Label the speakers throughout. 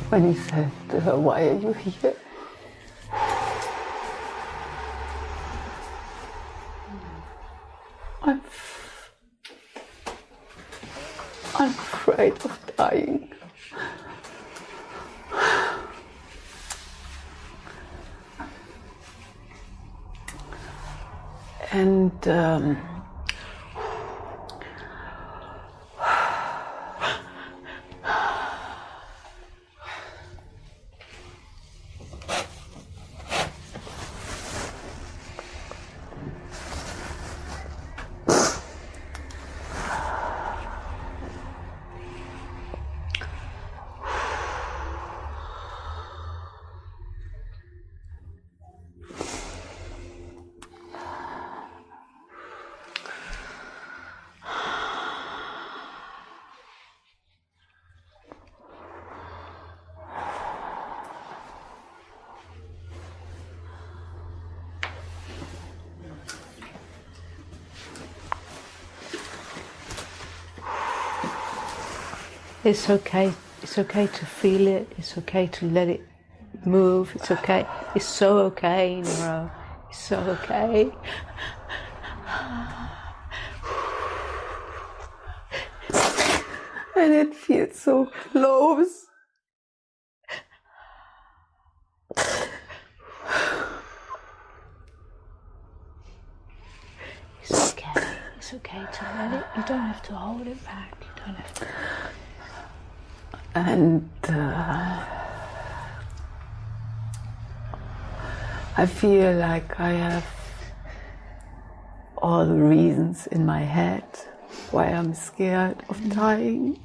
Speaker 1: when he said to her, "Why are you here?" I'm afraid of dying. And
Speaker 2: it's okay. It's okay to feel it. It's okay to let it move. It's okay. It's so okay, Nero. It's so okay.
Speaker 1: and it feels so close.
Speaker 2: It's okay. It's okay to let it. You don't have to hold it back. You don't have to.
Speaker 1: And I feel like I have all the reasons in my head why I'm scared of dying.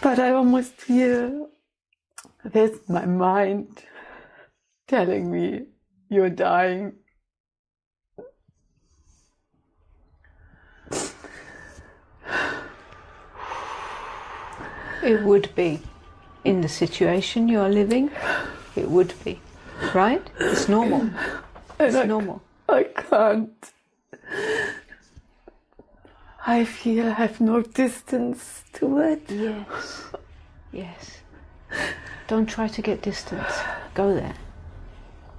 Speaker 1: But I almost feel there's my mind telling me, "You're dying."
Speaker 2: It would be. In the situation you are living, it would be. Right? It's normal. It's normal.
Speaker 1: I can't. I feel I have no distance to it.
Speaker 2: Yes. Yes. Don't try to get distance. Go there.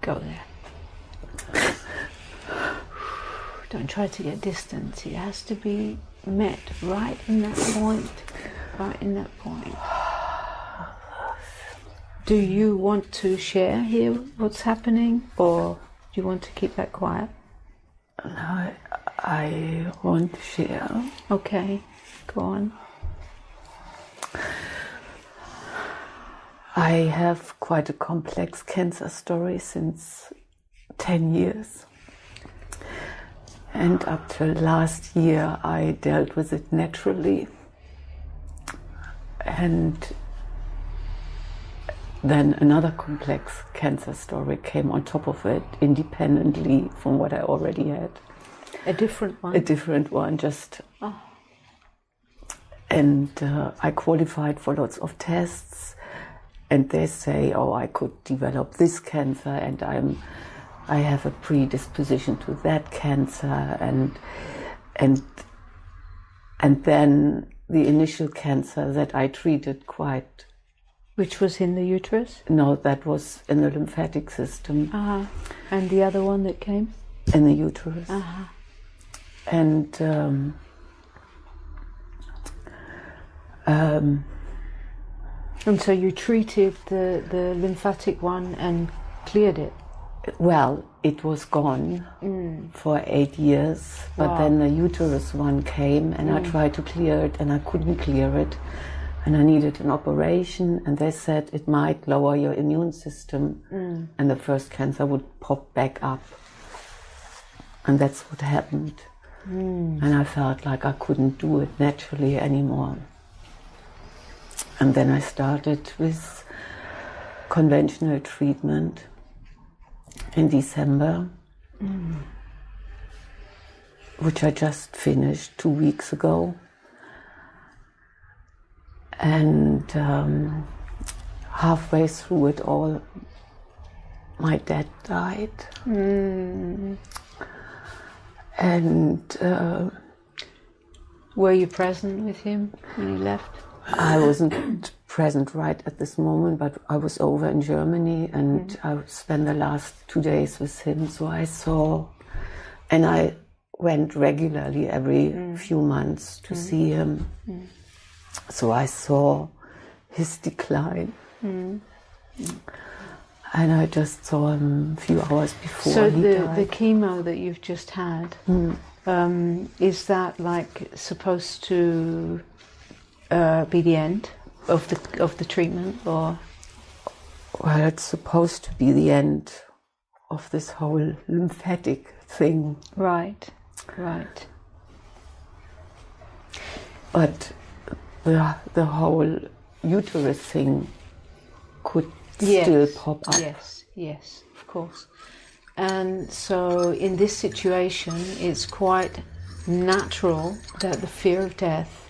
Speaker 2: Go there. Don't try to get distance. It has to be met right in that point. Right in that point. Do you want to share here what's happening, or do you want to keep that quiet?
Speaker 1: No, I want to share.
Speaker 2: Okay, go on.
Speaker 1: I have quite a complex cancer story since 10 years. And up till last year I dealt with it naturally. And then another complex cancer story came on top of it, independently from what I already had.
Speaker 2: A different one?
Speaker 1: A different one, just. Oh. And I qualified for lots of tests, and they say, "Oh, I could develop this cancer, and I have a predisposition to that cancer," and then the initial cancer that I treated quite.
Speaker 2: Which was in the uterus?
Speaker 1: No, that was in the lymphatic system.
Speaker 2: Uh-huh. And the other one that came?
Speaker 1: In the uterus.
Speaker 2: Uh-huh.
Speaker 1: And
Speaker 2: so you treated the lymphatic one and cleared it?
Speaker 1: Well, it was gone for 8 years, but then the uterus one came, and I tried to clear it, and I couldn't clear it, and I needed an operation, and they said it might lower your immune system, and the first cancer would pop back up, and that's what happened. And I felt like I couldn't do it naturally anymore. And then I started with conventional treatment in December, which I just finished 2 weeks ago. And halfway through it all, my dad died. And
Speaker 2: were you present with him when he left?
Speaker 1: I wasn't present right at this moment, but I was over in Germany and I spent the last 2 days with him. So I saw, and I went regularly every few months to see him. So I saw his decline. And I just saw him a few hours before he died.
Speaker 2: So the chemo that you've just had, is that like supposed to be the end of the treatment, or?
Speaker 1: Well, it's supposed to be the end of this whole lymphatic thing.
Speaker 2: Right.
Speaker 1: But the whole uterus thing could still pop up.
Speaker 2: Yes, of course. And so in this situation, it's quite natural that the fear of death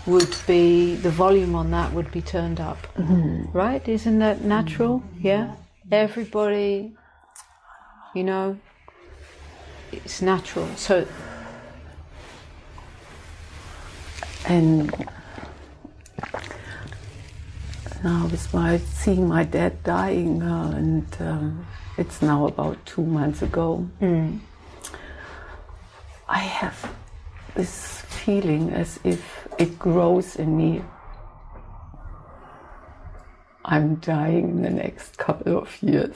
Speaker 2: would be, the volume on that would be turned up. Right? Isn't that natural? Yeah? Everybody, it's natural. So,
Speaker 1: and now with seeing my dad dying, and it's now about 2 months ago, I have this feeling as if it grows in me. I'm dying in the next couple of years.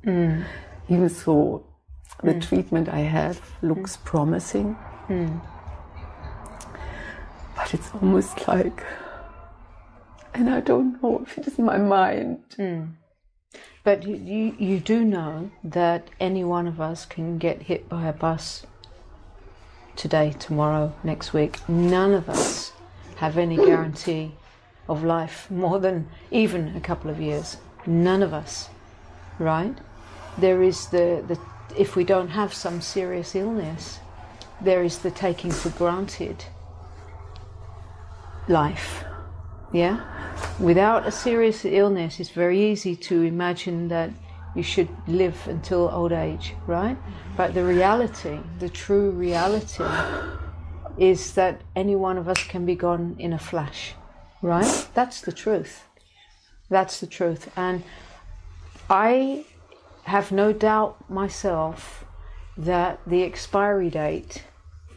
Speaker 1: Even so, the treatment I have looks promising. But it's almost like, and I don't know if it is my mind.
Speaker 2: But you do know that any one of us can get hit by a bus today, tomorrow, next week. None of us have any guarantee of life more than even a couple of years. None of us, right? There is the if we don't have some serious illness, there is the taking for granted life. Yeah? Without a serious illness, it's very easy to imagine that you should live until old age, right? But the reality, the true reality, is that any one of us can be gone in a flash, right? That's the truth. That's the truth. And I have no doubt myself that the expiry date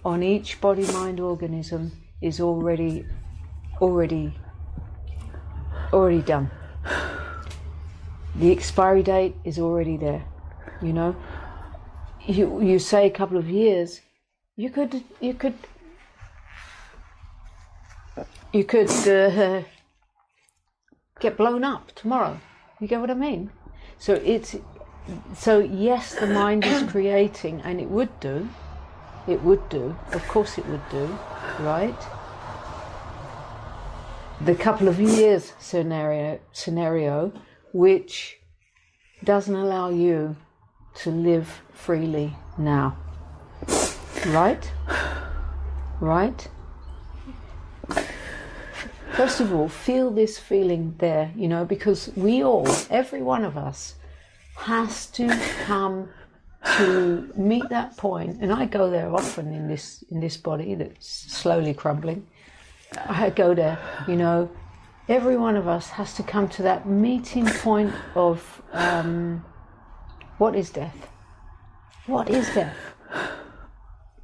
Speaker 2: on each body, mind, organism is already done. The expiry date is already there. You say a couple of years, you could get blown up tomorrow. You get what I mean? So yes, the mind is creating, and it would do. Of course it would do, right? The couple of years scenario, which doesn't allow you to live freely now. Right? First of all, feel this feeling there, because every one of us has to come to meet that point, and I go there often in this body that's slowly crumbling. I go there, every one of us has to come to that meeting point of what is death? What is death?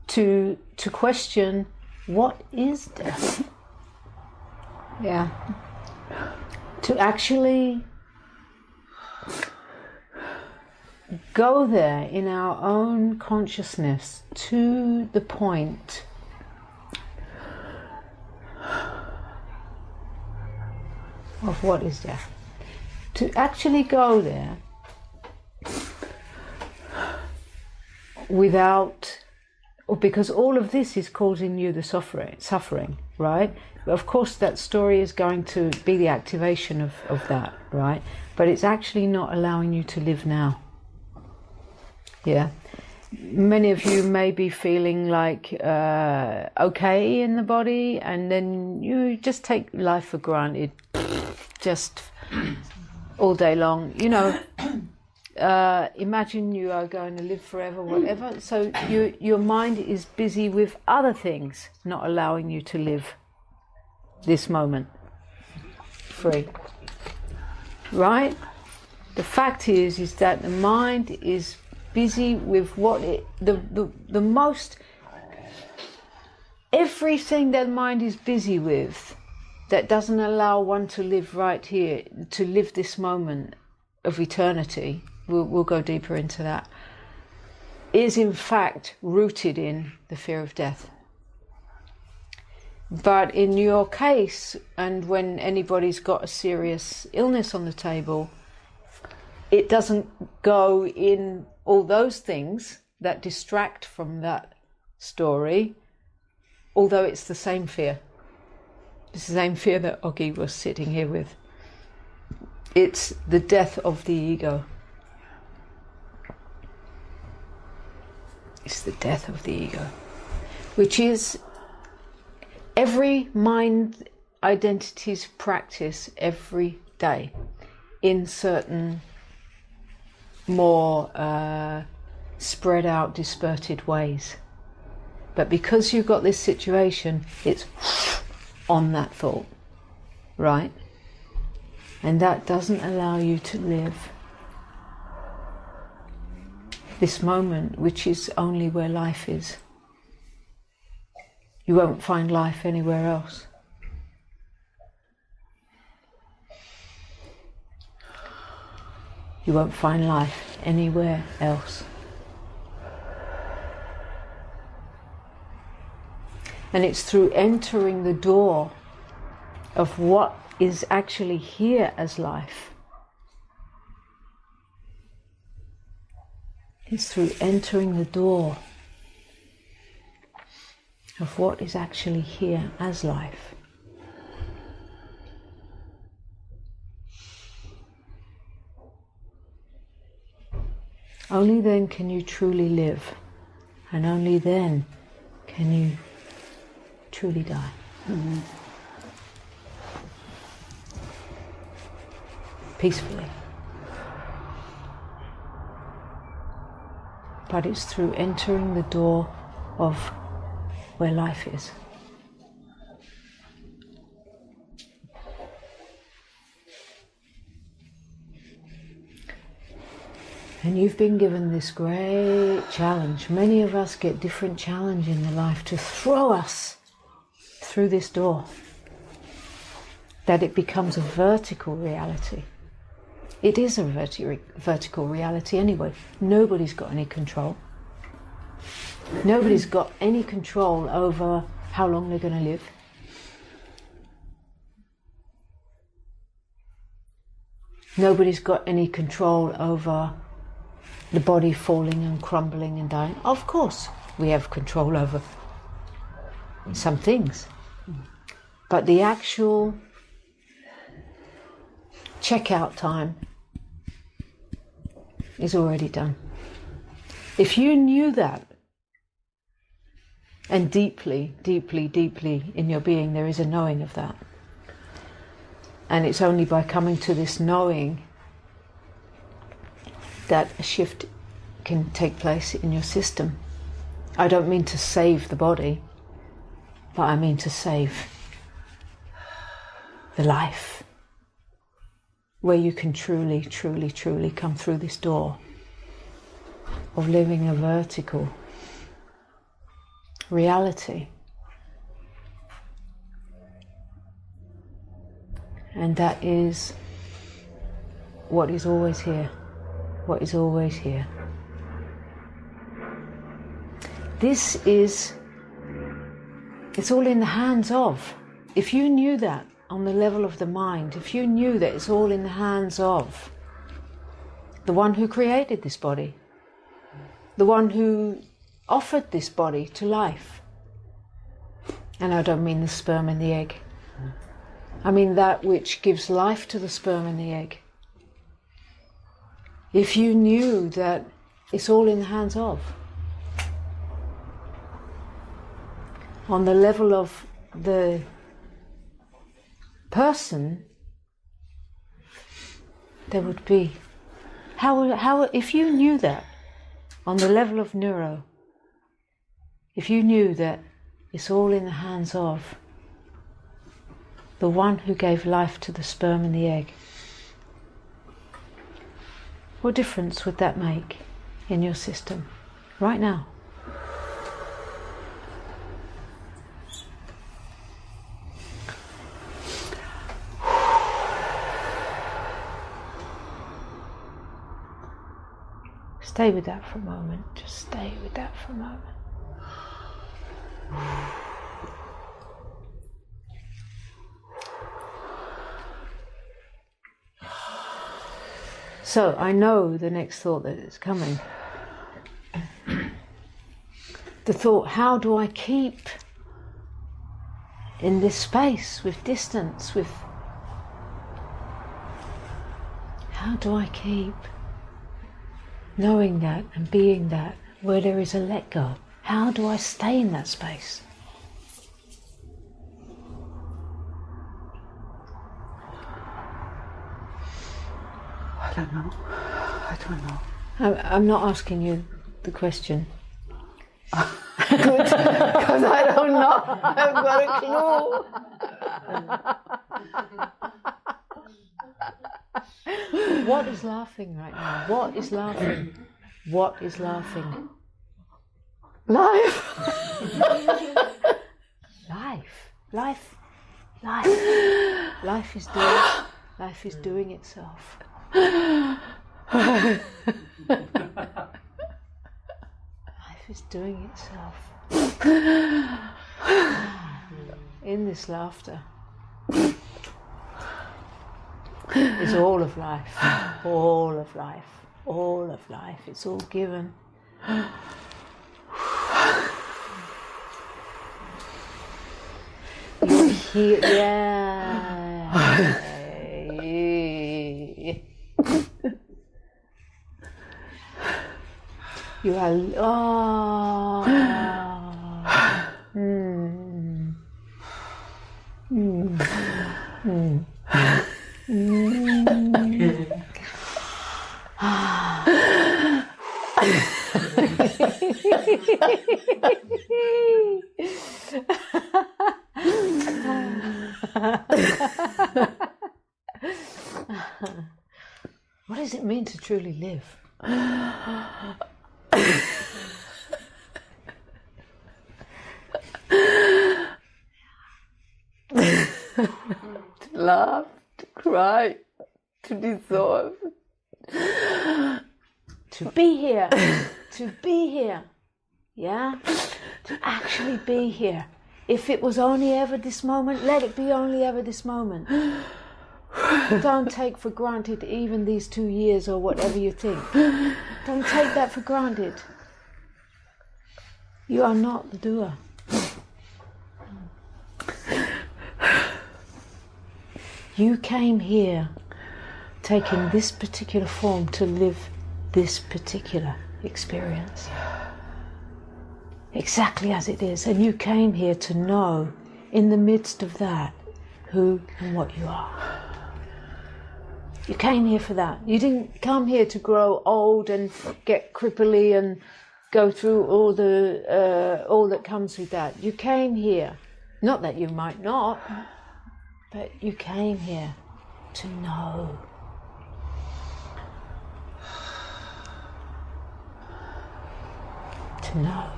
Speaker 2: To question, what is death? Yeah. To actually go there in our own consciousness to the point of what is death. To actually go there because all of this is causing you the suffering, right? Of course, that story is going to be the activation of that, right? But it's actually not allowing you to live now. Yeah. Many of you may be feeling like okay in the body, and then you just take life for granted, just all day long. Imagine you are going to live forever, whatever. So your mind is busy with other things, not allowing you to live this moment. free. Right? The fact is that the mind is busy with what the most, everything that mind is busy with that doesn't allow one to live right here, to live this moment of eternity, we'll go deeper into that, is in fact rooted in the fear of death. But in your case, and when anybody's got a serious illness on the table, it doesn't go in all those things that distract from that story, although it's the same fear. It's the same fear that Ogi was sitting here with. It's the death of the ego. It's the death of the ego, which is every mind identity's practice every day in certain more spread out, dispersed ways. But because you've got this situation, it's on that thought, right? And that doesn't allow you to live this moment, which is only where life is. You won't find life anywhere else. You won't find life anywhere else. And it's through entering the door of what is actually here as life. It's through entering the door of what is actually here as life. Only then can you truly live, and only then can you truly die. Mm-hmm. Peacefully. But it's through entering the door of where life is. And you've been given this great challenge. Many of us get different challenge in the life to throw us through this door. That it becomes a vertical reality. It is a vertical reality anyway. Nobody's got any control. Nobody's got any control over how long they're going to live. Nobody's got any control over the body falling and crumbling and dying. Of course, we have control over some things. But the actual checkout time is already done. If you knew that, and deeply, deeply, deeply in your being there is a knowing of that, and it's only by coming to this knowing that a shift can take place in your system. I don't mean to save the body, but I mean to save the life, where you can truly, truly, truly come through this door of living a vertical reality. And that is what is always here, what is always here. This is, it's all in the hands of. If you knew that on the level of the mind, if you knew that it's all in the hands of the one who created this body, the one who offered this body to life. And I don't mean the sperm and the egg. I mean that which gives life to the sperm and the egg. If you knew that it's all in the hands of, on the level of the person, there would be, how if you knew that on the level of neuro, if you knew that it's all in the hands of, the one who gave life to the sperm and the egg. What difference would that make in your system right now? Stay with that for a moment. Just stay with that for a moment. So I know the next thought that is coming. The thought, how do I keep in this space with distance, how do I keep knowing that and being that where there is a let go? How do I stay in that space?
Speaker 1: I don't know.
Speaker 2: I'm not asking you the question.
Speaker 1: Good, because I don't know. I've got a clue.
Speaker 2: What is laughing right now? What is laughing? What is laughing?
Speaker 1: Life.
Speaker 2: Life is doing itself. Life is doing itself. In this laughter is all of life. All of life. All of life. It's all given. You're here. Yeah. You are. Oh. What does it mean to truly live?
Speaker 1: To laugh, to cry, to dissolve.
Speaker 2: To be here. To be here. Yeah? To actually be here. If it was only ever this moment, let it be only ever this moment. Don't take for granted even these 2 years or whatever you think. Don't take that for granted. You are not the doer. You came here taking this particular form to live this particular experience. Exactly as it is. And you came here to know, in the midst of that, who and what you are. You came here for that. You didn't come here to grow old and get cripply and go through all that comes with that. You came here, not that you might not, but you came here to know. To know.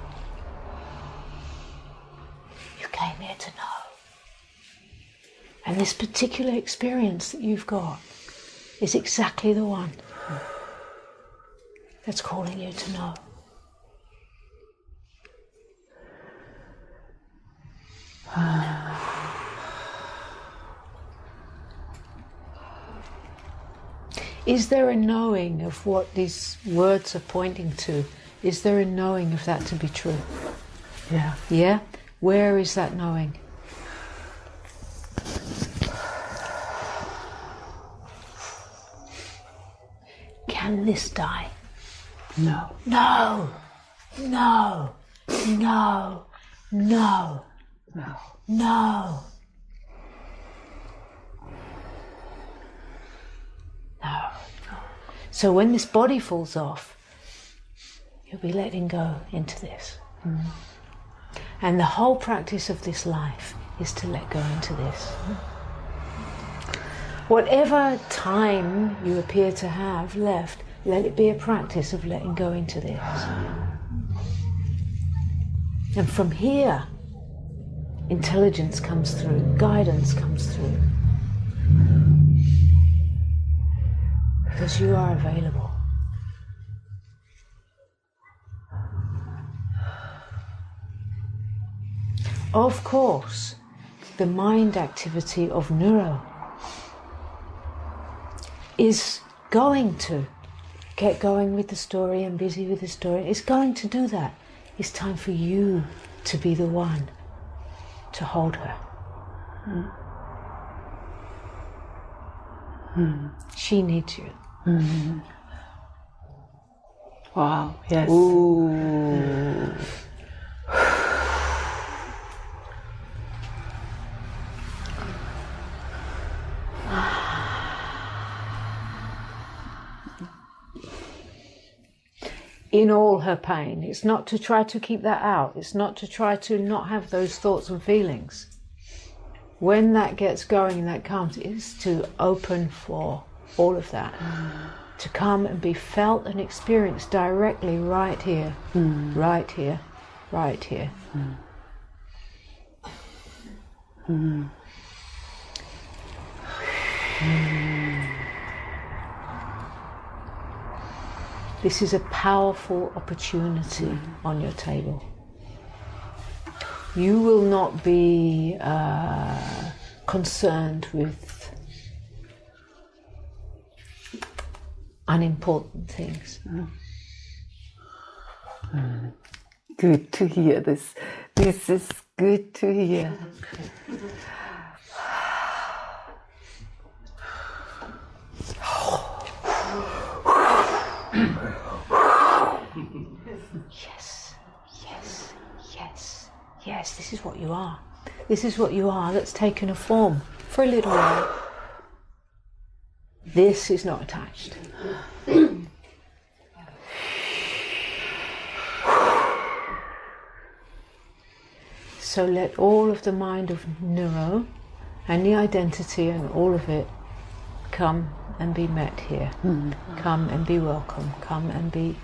Speaker 2: You came here to know. And this particular experience that you've got is exactly the one that's calling you to know. Is there a knowing of what these words are pointing to? Is there a knowing of that to be true?
Speaker 1: Yeah.
Speaker 2: Yeah? Where is that knowing? Can this die?
Speaker 1: No.
Speaker 2: No. No. No. No.
Speaker 1: No.
Speaker 2: No. No. So when this body falls off, you'll be letting go into this. And the whole practice of this life is to let go into this. Whatever time you appear to have left, let it be a practice of letting go into this. And from here, intelligence comes through, guidance comes through. Because you are available. Of course, the mind activity of neuro is going to get going with the story and busy with the story. It's going to do that. It's time for you to be the one to hold her. She needs you.
Speaker 1: Wow, yes.
Speaker 2: Ooh. In all her pain. It's not to try to keep that out. It's not to try to not have those thoughts and feelings. When that gets going and that comes, it's to open for all of that. To come and be felt and experienced directly right here, right here, right here. This is a powerful opportunity on your table. You will not be concerned with unimportant things.
Speaker 1: Good to hear this. This is good to hear.
Speaker 2: Yes, yes, yes, yes, this is what you are. This is what you are that's taken a form for a little while. This is not attached. So let all of the mind of neuro and the identity and all of it come and be met here. Come and be welcome. Come and be.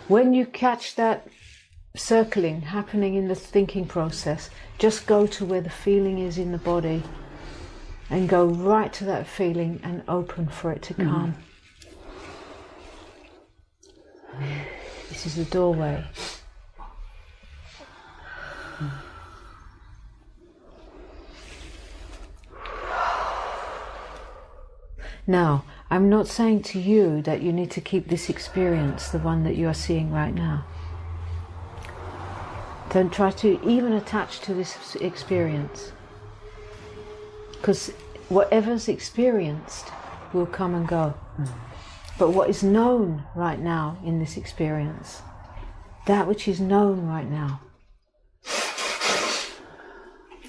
Speaker 2: When you catch that circling happening in the thinking process, just go to where the feeling is in the body and go right to that feeling and open for it to come. This is the doorway. Now, I'm not saying to you that you need to keep this experience, the one that you are seeing right now. Don't try to even attach to this experience, because whatever's experienced will come and go. But what is known right now in this experience, that which is known right now,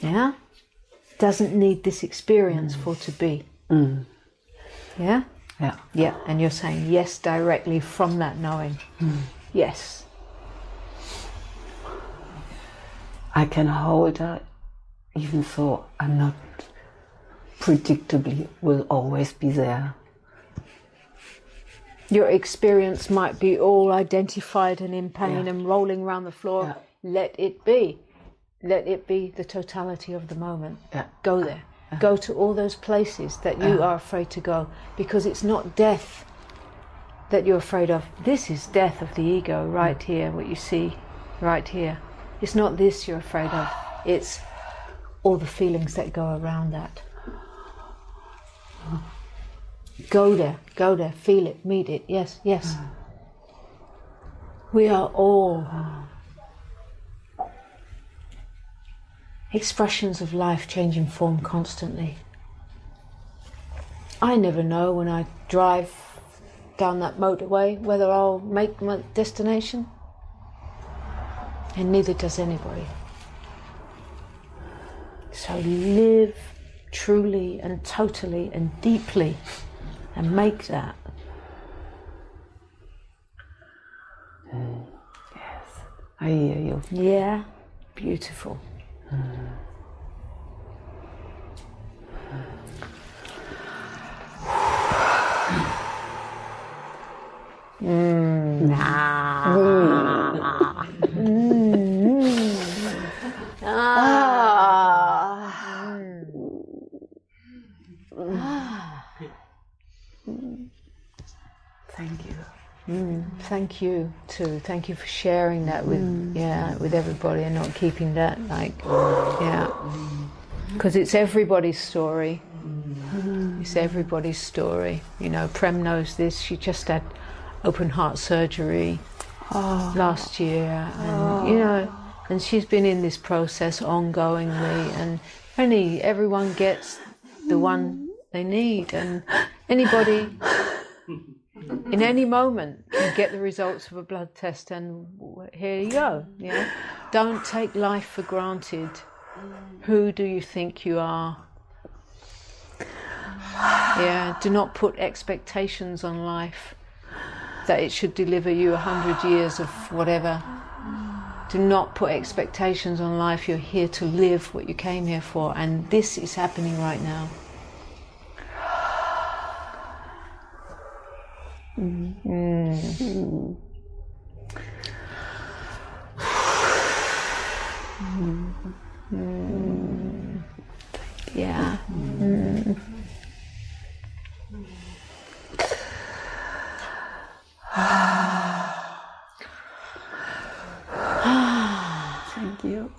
Speaker 2: yeah, doesn't need this experience for to be. Yeah?
Speaker 1: Yeah.
Speaker 2: Yeah, and you're saying yes directly from that knowing. Yes.
Speaker 1: I can hold her, even though I'm not predictably will always be there.
Speaker 2: Your experience might be all identified and in pain and rolling around the floor.
Speaker 1: Yeah.
Speaker 2: Let it be. Let it be the totality of the moment.
Speaker 1: Yeah.
Speaker 2: Go there. Go to all those places that you are afraid to go, because it's not death that you're afraid of. This is death of the ego right here, what you see right here. It's not this you're afraid of. It's all the feelings that go around that. Go there, feel it, meet it. Yes, yes. We are all expressions of life changing form constantly. I never know when I drive down that motorway whether I'll make my destination, and neither does anybody. So live truly and totally and deeply and make that.
Speaker 1: Yes, I hear you.
Speaker 2: Yeah, beautiful.
Speaker 1: Thank you.
Speaker 2: Thank you too. Thank you for sharing that with everybody and not keeping that because it's everybody's story. It's everybody's story. You know, Prem knows this. She just had open heart surgery last year, and you know, and she's been in this process ongoingly, and only everyone gets the one they need, and anybody in any moment can get the results of a blood test, and here you go. Yeah, don't take life for granted. Who do you think you are? Yeah, do not put expectations on life that it should deliver you 100 years of whatever. Do not put expectations on life. You're here to live what you came here for, and this is happening right now. Yeah.
Speaker 1: Thank you.